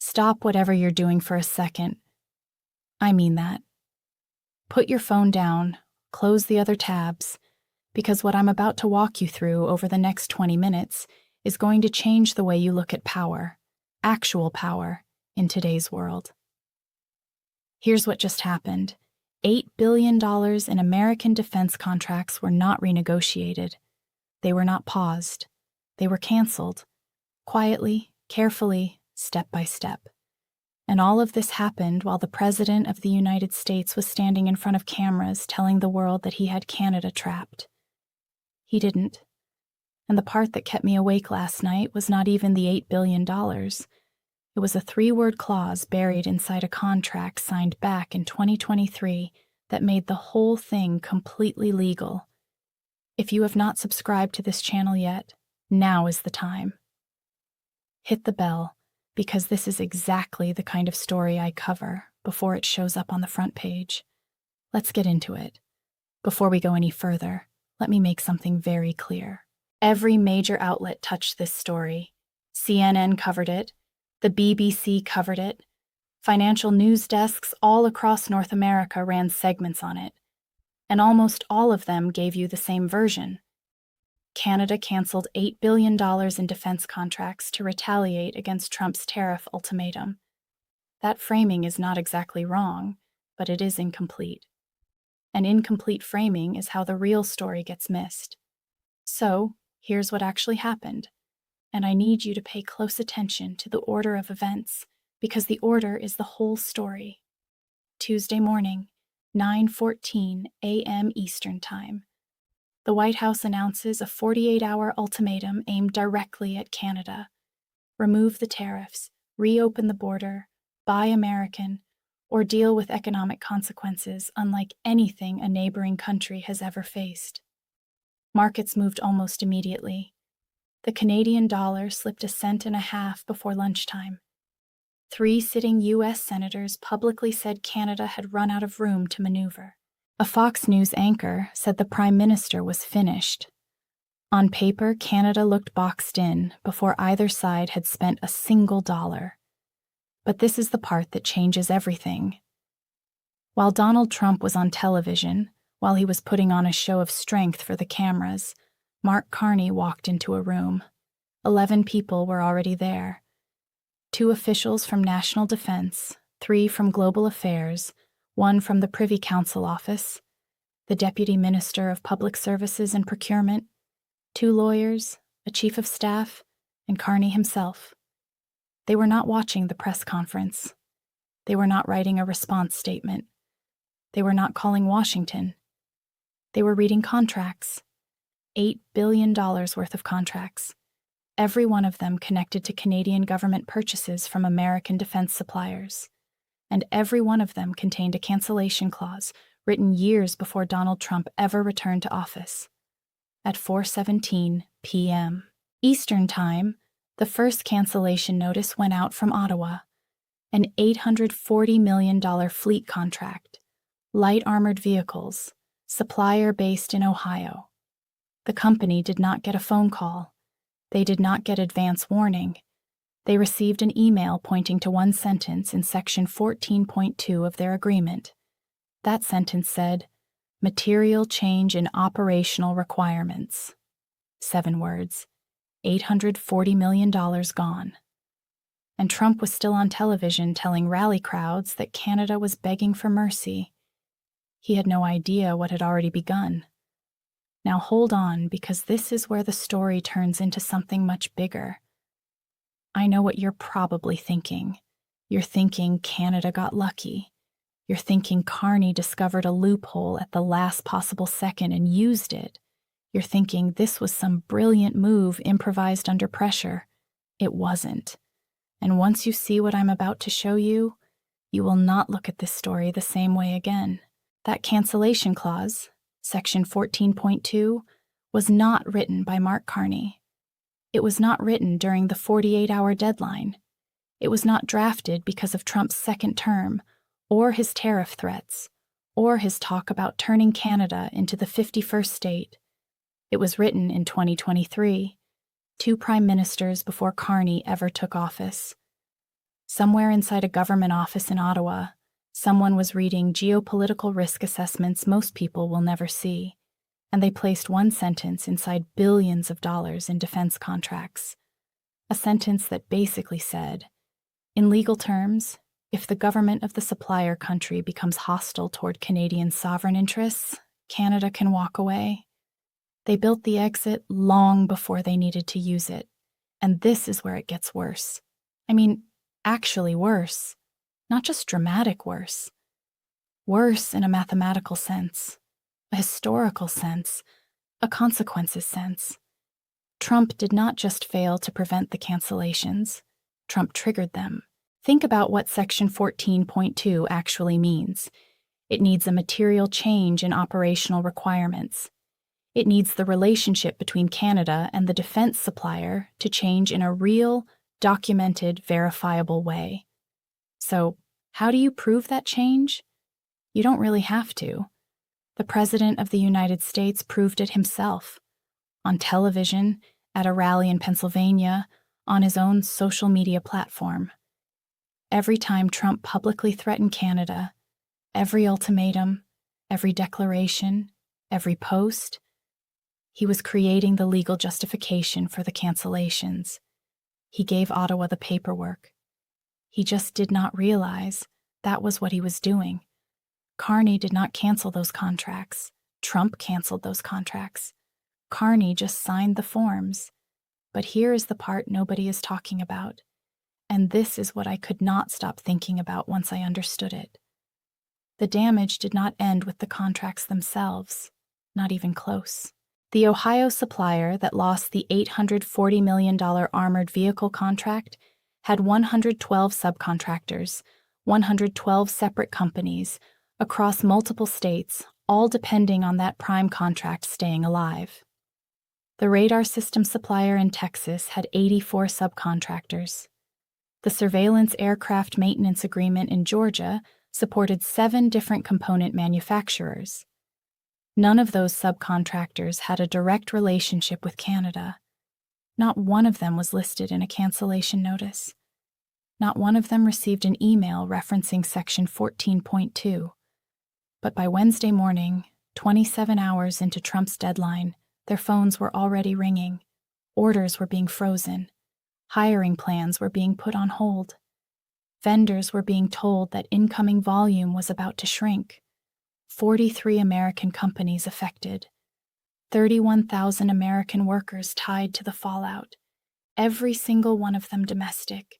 Stop whatever you're doing for a second. I mean that. Put your phone down, close the other tabs, because what I'm about to walk you through over the next 20 minutes is going to change the way you look at power, actual power, in today's world. Here's what just happened. $8 billion in American defense contracts were not renegotiated. They were not paused. They were canceled. Quietly, carefully, step by step. And all of this happened while the President of the United States was standing in front of cameras telling the world that he had Canada trapped. He didn't. And the part that kept me awake last night was not even the $8 billion. It was a 3-word clause buried inside a contract signed back in 2023 that made the whole thing completely legal. If you have not subscribed to this channel yet, now is the time. Hit the bell, because this is exactly the kind of story I cover before it shows up on the front page. Let's get into it. Before we go any further, let me make something very clear. Every major outlet touched this story. CNN covered it. The BBC covered it. Financial news desks all across North America ran segments on it. And almost all of them gave you the same version. Canada canceled $8 billion in defense contracts to retaliate against Trump's tariff ultimatum. That framing is not exactly wrong, but it is incomplete. And incomplete framing is how the real story gets missed. So, here's what actually happened. And I need you to pay close attention to the order of events, because the order is the whole story. Tuesday morning, 9:14 a.m. Eastern Time. The White House announces a 48-hour ultimatum aimed directly at Canada. Remove the tariffs, reopen the border, buy American, or deal with economic consequences unlike anything a neighboring country has ever faced. Markets moved almost immediately. The Canadian dollar slipped 1.5 cents before lunchtime. 3 sitting U.S. senators publicly said Canada had run out of room to maneuver. A Fox News anchor said the Prime Minister was finished. On paper, Canada looked boxed in before either side had spent a single dollar. But this is the part that changes everything. While Donald Trump was on television, while he was putting on a show of strength for the cameras, Mark Carney walked into a room. 11 people were already there. 2 officials from National Defense, 3 from Global Affairs, 1 from the Privy Council office, the Deputy Minister of Public Services and Procurement, 2 lawyers, a chief of staff, and Carney himself. They were not watching the press conference. They were not writing a response statement. They were not calling Washington. They were reading contracts. $8 billion worth of contracts. Every one of them connected to Canadian government purchases from American defense suppliers. And every one of them contained a cancellation clause written years before Donald Trump ever returned to office. At 4:17 p.m. Eastern Time, the first cancellation notice went out from Ottawa, an $840 million fleet contract, light armored vehicles, supplier based in Ohio. The company did not get a phone call. They did not get advance warning. They received an email pointing to one sentence in Section 14.2 of their agreement. That sentence said, "Material change in operational requirements." 7 words. $840 million gone. And Trump was still on television telling rally crowds that Canada was begging for mercy. He had no idea what had already begun. Now hold on, because this is where the story turns into something much bigger. I know what you're probably thinking. You're thinking Canada got lucky. You're thinking Carney discovered a loophole at the last possible second and used it. You're thinking this was some brilliant move improvised under pressure. It wasn't. And once you see what I'm about to show you, you will not look at this story the same way again. That cancellation clause, Section 14.2, was not written by Mark Carney. It was not written during the 48-hour deadline. It was not drafted because of Trump's second term, or his tariff threats, or his talk about turning Canada into the 51st state. It was written in 2023, 2 prime ministers before Carney ever took office. Somewhere inside a government office in Ottawa, someone was reading geopolitical risk assessments most people will never see, and they placed one sentence inside billions of dollars in defense contracts. A sentence that basically said, in legal terms, if the government of the supplier country becomes hostile toward Canadian sovereign interests, Canada can walk away. They built the exit long before they needed to use it, and this is where it gets worse. I mean, actually worse. Not just dramatic worse. Worse in a mathematical sense, a historical sense, a consequences sense. Trump did not just fail to prevent the cancellations. Trump triggered them. Think about what Section 14.2 actually means. It needs a material change in operational requirements. It needs the relationship between Canada and the defense supplier to change in a real, documented, verifiable way. So, how do you prove that change? You don't really have to. The President of the United States proved it himself. On television, at a rally in Pennsylvania, on his own social media platform. Every time Trump publicly threatened Canada, every ultimatum, every declaration, every post, he was creating the legal justification for the cancellations. He gave Ottawa the paperwork. He just did not realize that was what he was doing. Carney did not cancel those contracts. Trump canceled those contracts. Carney just signed the forms. But here is the part nobody is talking about. And this is what I could not stop thinking about once I understood it. The damage did not end with the contracts themselves, not even close. The Ohio supplier that lost the $840 million armored vehicle contract had 112 subcontractors, 112 separate companies, across multiple states, all depending on that prime contract staying alive. The radar system supplier in Texas had 84 subcontractors. The surveillance aircraft maintenance agreement in Georgia supported 7 different component manufacturers. None of those subcontractors had a direct relationship with Canada. Not one of them was listed in a cancellation notice. Not one of them received an email referencing Section 14.2. But by Wednesday morning, 27 hours into Trump's deadline, their phones were already ringing. Orders were being frozen. Hiring plans were being put on hold. Vendors were being told that incoming volume was about to shrink. 43 American companies affected. 31,000 American workers tied to the fallout. Every single one of them domestic.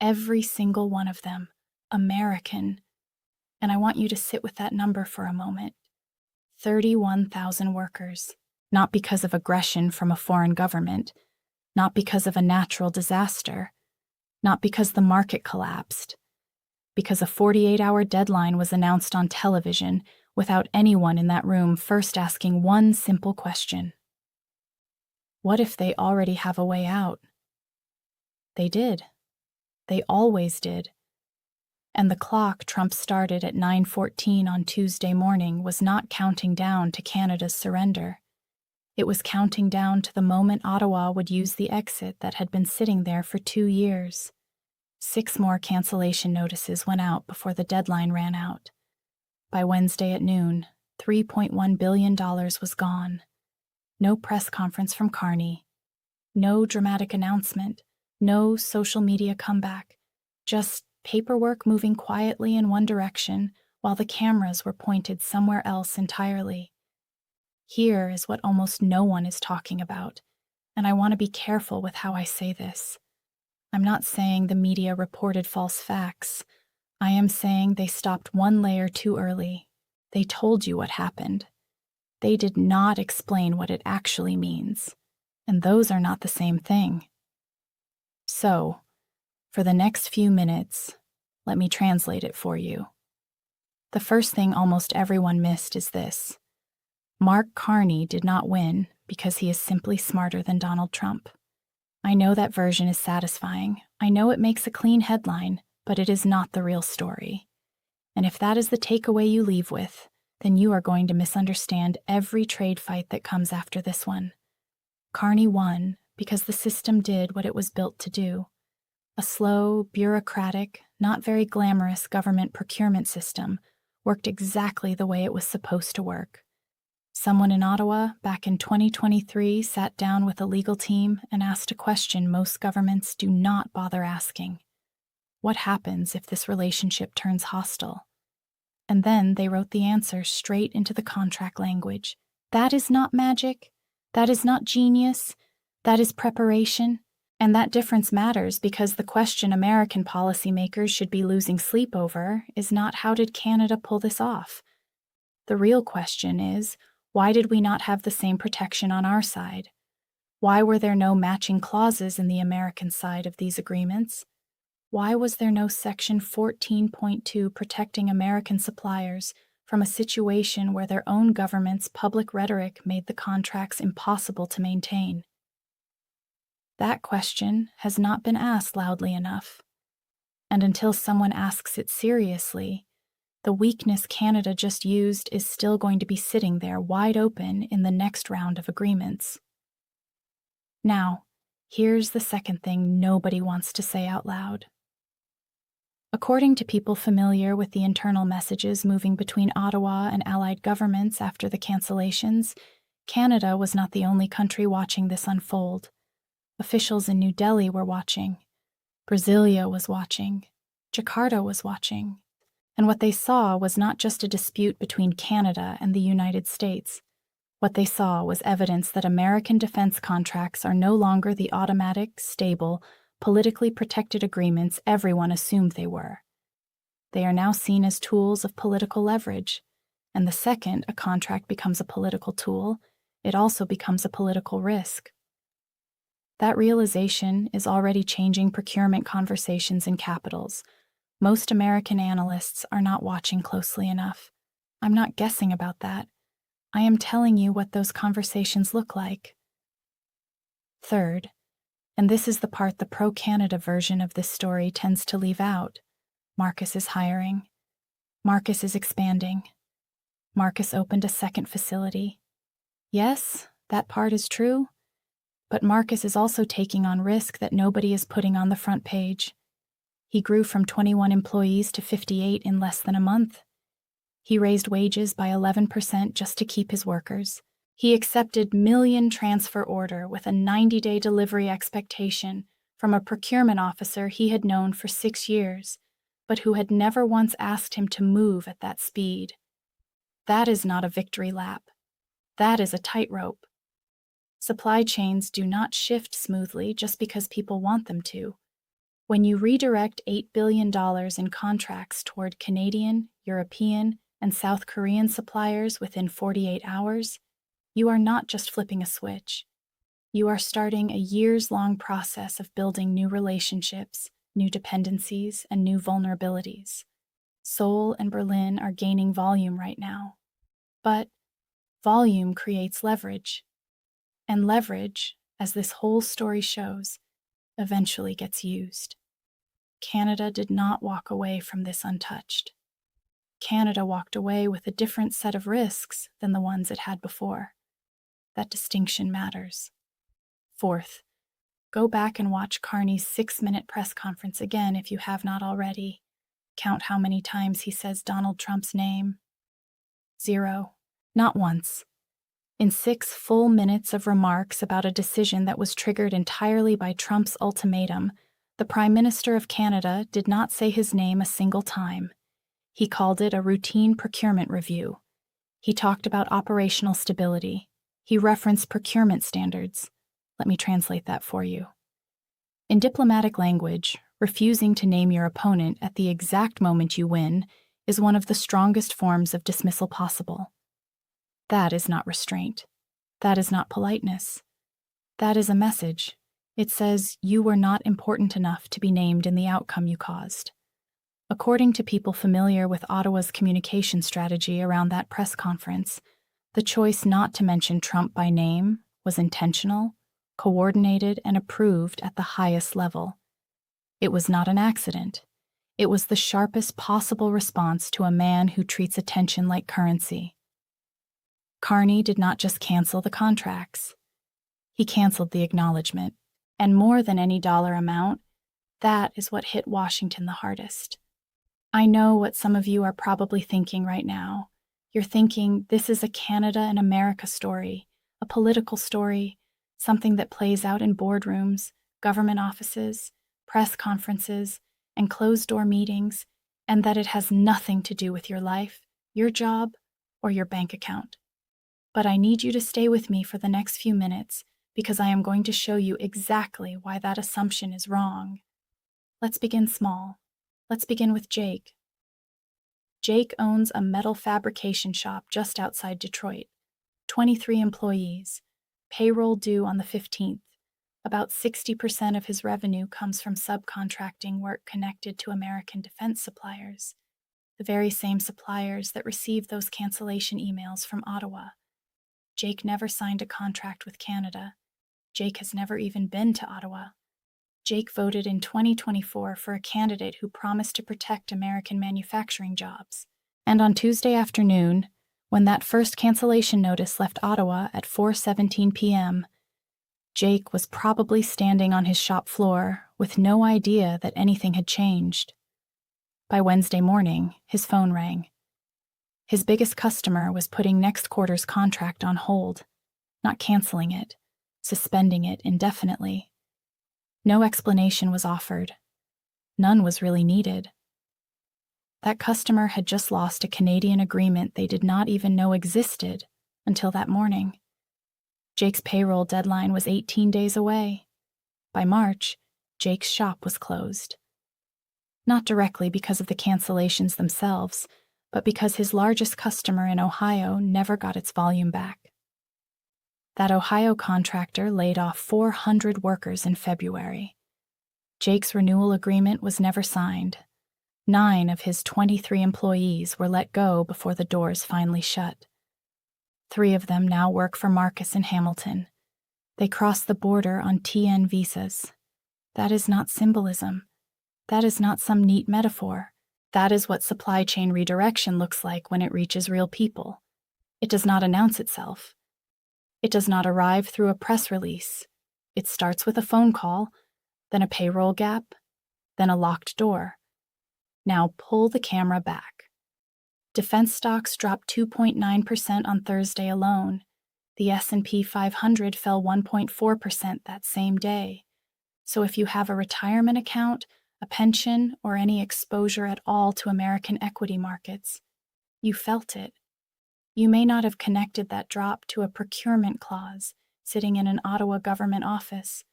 Every single one of them American. And I want you to sit with that number for a moment. 31,000 workers. Not because of aggression from a foreign government, not because of a natural disaster, not because the market collapsed, because a 48-hour deadline was announced on television without anyone in that room first asking one simple question. What if they already have a way out? They did. They always did. And the clock Trump started at 9:14 on Tuesday morning was not counting down to Canada's surrender. It was counting down to the moment Ottawa would use the exit that had been sitting there for 2 years. 6 more cancellation notices went out before the deadline ran out. By Wednesday at noon, $3.1 billion was gone. No press conference from Carney. No dramatic announcement. No social media comeback. Just paperwork moving quietly in one direction while the cameras were pointed somewhere else entirely. Here is what almost no one is talking about, and I want to be careful with how I say this. I'm not saying the media reported false facts. I am saying they stopped one layer too early. They told you what happened. They did not explain what it actually means, and those are not the same thing. So, for the next few minutes, let me translate it for you. The first thing almost everyone missed is this. Mark Carney did not win because he is simply smarter than Donald Trump. I know that version is satisfying. I know it makes a clean headline, but it is not the real story. And if that is the takeaway you leave with, then you are going to misunderstand every trade fight that comes after this one. Carney won because the system did what it was built to do. A slow, bureaucratic, not very glamorous government procurement system worked exactly the way it was supposed to work. Someone in Ottawa, back in 2023, sat down with a legal team and asked a question most governments do not bother asking. What happens if this relationship turns hostile? And then they wrote the answer straight into the contract language. That is not magic. That is not genius. That is preparation. And that difference matters because the question American policymakers should be losing sleep over is not how did Canada pull this off? The real question is, why did we not have the same protection on our side? Why were there no matching clauses in the American side of these agreements? Why was there no Section 14.2 protecting American suppliers from a situation where their own government's public rhetoric made the contracts impossible to maintain? That question has not been asked loudly enough. And until someone asks it seriously, the weakness Canada just used is still going to be sitting there wide open in the next round of agreements. Now, here's the second thing nobody wants to say out loud. According to people familiar with the internal messages moving between Ottawa and allied governments after the cancellations, Canada was not the only country watching this unfold. Officials in New Delhi were watching. Brasilia was watching. Jakarta was watching. And what they saw was not just a dispute between Canada and the United States. What they saw was evidence that American defense contracts are no longer the automatic, stable, politically protected agreements everyone assumed they were. They are now seen as tools of political leverage, and the second a contract becomes a political tool, it also becomes a political risk. That realization is already changing procurement conversations in capitals. Most American analysts are not watching closely enough. I'm not guessing about that. I am telling you what those conversations look like. Third, and this is the part the pro-Canada version of this story tends to leave out, Marcus is hiring. Marcus is expanding. Marcus opened a second facility. Yes, that part is true. But Marcus is also taking on risk that nobody is putting on the front page. He grew from 21 employees to 58 in less than a month. He raised wages by 11% just to keep his workers. He accepted million transfer order with a 90-day delivery expectation from a procurement officer he had known for 6 years, but who had never once asked him to move at that speed. That is not a victory lap. That is a tightrope. Supply chains do not shift smoothly just because people want them to. When you redirect $8 billion in contracts toward Canadian, European, and South Korean suppliers within 48 hours, you are not just flipping a switch. You are starting a years-long process of building new relationships, new dependencies, and new vulnerabilities. Seoul and Berlin are gaining volume right now. But volume creates leverage. And leverage, as this whole story shows, eventually gets used. Canada did not walk away from this untouched. Canada walked away with a different set of risks than the ones it had before. That distinction matters. Fourth, go back and watch Carney's 6-minute press conference again if you have not already. Count how many times he says Donald Trump's name. 0. Not once. In 6 full minutes of remarks about a decision that was triggered entirely by Trump's ultimatum, the Prime Minister of Canada did not say his name a single time. He called it a routine procurement review. He talked about operational stability. He referenced procurement standards. Let me translate that for you. In diplomatic language, refusing to name your opponent at the exact moment you win is one of the strongest forms of dismissal possible. That is not restraint. That is not politeness. That is a message. It says you were not important enough to be named in the outcome you caused. According to people familiar with Ottawa's communication strategy around that press conference, the choice not to mention Trump by name was intentional, coordinated, and approved at the highest level. It was not an accident. It was the sharpest possible response to a man who treats attention like currency. Carney did not just cancel the contracts. He canceled the acknowledgement. And more than any dollar amount, That is what hit Washington the hardest. I know what some of you are probably thinking right now. You're thinking this is a Canada and America story, a political story, something that plays out in boardrooms, government offices, press conferences, and closed-door meetings, and that it has nothing to do with your life, your job, or your bank account. But I need you to stay with me for the next few minutes because I am going to show you exactly why that assumption is wrong. Let's begin small. Let's begin with Jake. Jake owns a metal fabrication shop just outside Detroit. 23 employees. Payroll due on the 15th. About 60% of his revenue comes from subcontracting work connected to American defense suppliers, the very same suppliers that received those cancellation emails from Ottawa. Jake never signed a contract with Canada. Jake has never even been to Ottawa. Jake voted in 2024 for a candidate who promised to protect American manufacturing jobs. And on Tuesday afternoon, when that first cancellation notice left Ottawa at 4:17 p.m., Jake was probably standing on his shop floor with no idea that anything had changed. By Wednesday morning, his phone rang. His biggest customer was putting next quarter's contract on hold, not canceling it, suspending it indefinitely. No explanation was offered. None was really needed. That customer had just lost a Canadian agreement they did not even know existed until that morning. Jake's payroll deadline was 18 days away. By March, Jake's shop was closed. Not directly because of the cancellations themselves, but because his largest customer in Ohio never got its volume back. That Ohio contractor laid off 400 workers in February. Jake's renewal agreement was never signed. 9 of his 23 employees were let go before the doors finally shut. 3 of them now work for Marcus in Hamilton. They crossed the border on TN visas. That is not symbolism. That is not some neat metaphor. That is what supply chain redirection looks like when it reaches real people. It does not announce itself. It does not arrive through a press release. It starts with a phone call, then a payroll gap, then a locked door. Now pull the camera back. Defense stocks dropped 2.9% on Thursday alone. The S&P 500 fell 1.4% that same day. So if you have a retirement account, a pension, or any exposure at all to American equity markets, you felt it. You may not have connected that drop to a procurement clause sitting in an Ottawa government office,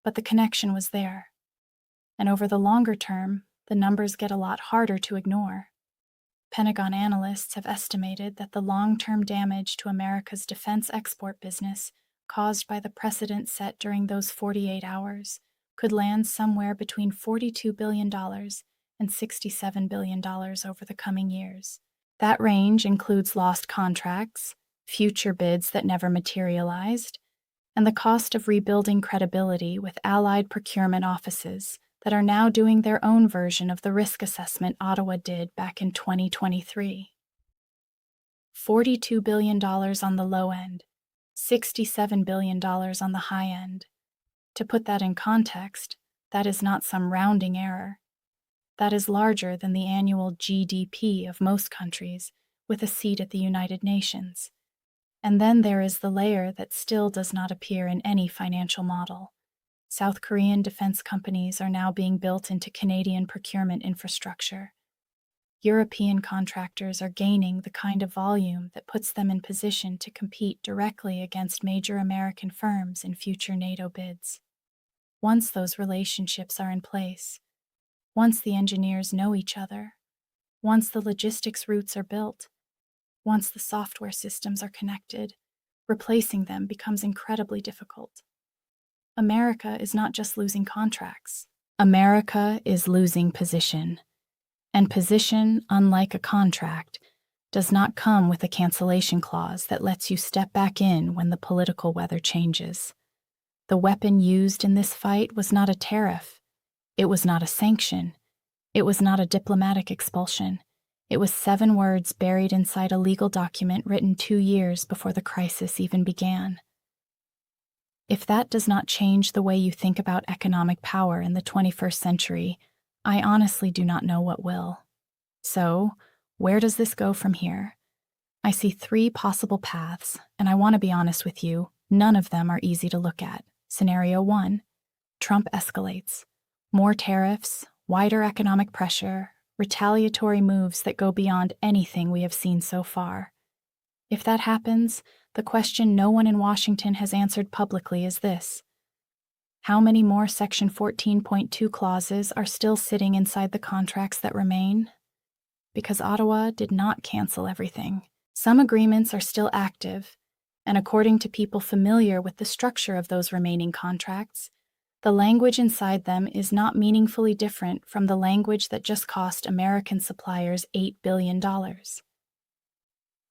but the connection was there. And over the longer term, the numbers get a lot harder to ignore. Pentagon analysts have estimated that the long-term damage to America's defense export business caused by the precedent set during those 48 hours could land somewhere between $42 billion and $67 billion over the coming years. That range includes lost contracts, future bids that never materialized, and the cost of rebuilding credibility with allied procurement offices that are now doing their own version of the risk assessment Ottawa did back in 2023. $42 billion on the low end, $67 billion on the high end. To put that in context, that is not some rounding error. That is larger than the annual GDP of most countries, with a seat at the United Nations. And then there is the layer that still does not appear in any financial model. South Korean defense companies are now being built into Canadian procurement infrastructure. European contractors are gaining the kind of volume that puts them in position to compete directly against major American firms in future NATO bids. Once those relationships are in place, once the engineers know each other, once the logistics routes are built, once the software systems are connected, replacing them becomes incredibly difficult. America is not just losing contracts. America is losing position. And position, unlike a contract, does not come with a cancellation clause that lets you step back in when the political weather changes. The weapon used in this fight was not a tariff. It was not a sanction. It was not a diplomatic expulsion. It was 7 words buried inside a legal document written 2 years before the crisis even began. If that does not change the way you think about economic power in the 21st century, I honestly do not know what will. So, where does this go from here? I see three possible paths, and I want to be honest with you, none of them are easy to look at. Scenario 1. Trump escalates. More tariffs, wider economic pressure, retaliatory moves that go beyond anything we have seen so far. If that happens, the question no one in Washington has answered publicly is this: how many more Section 14.2 clauses are still sitting inside the contracts that remain? Because Ottawa did not cancel everything. Some agreements are still active, and according to people familiar with the structure of those remaining contracts, the language inside them is not meaningfully different from the language that just cost American suppliers $8 billion.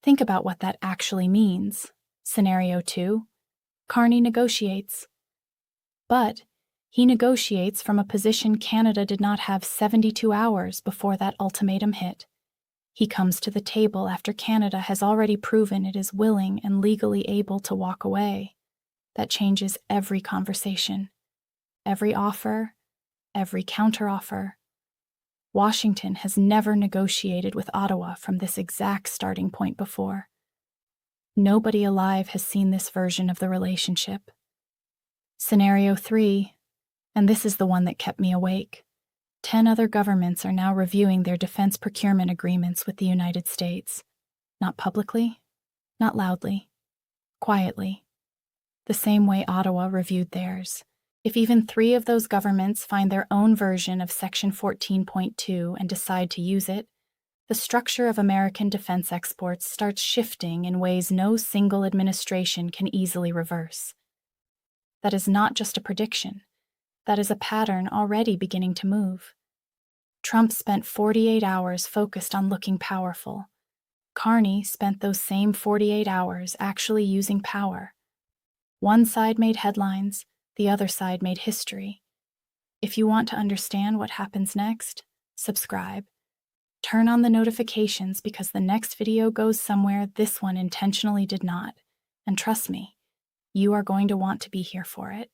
Think about what that actually means. Scenario 2. Carney negotiates. But he negotiates from a position Canada did not have 72 hours before that ultimatum hit. He comes to the table after Canada has already proven it is willing and legally able to walk away. That changes every conversation, every offer, every counteroffer. Washington has never negotiated with Ottawa from this exact starting point before. Nobody alive has seen this version of the relationship. Scenario 3, and this is the one that kept me awake. 10 other governments are now reviewing their defense procurement agreements with the United States. Not publicly, not loudly, quietly. The same way Ottawa reviewed theirs. If even 3 of those governments find their own version of Section 14.2 and decide to use it, the structure of American defense exports starts shifting in ways no single administration can easily reverse. That is not just a prediction. That is a pattern already beginning to move. Trump spent 48 hours focused on looking powerful. Carney spent those same 48 hours actually using power. One side made headlines, the other side made history. If you want to understand what happens next, subscribe. Turn on the notifications because the next video goes somewhere this one intentionally did not. And trust me, you are going to want to be here for it.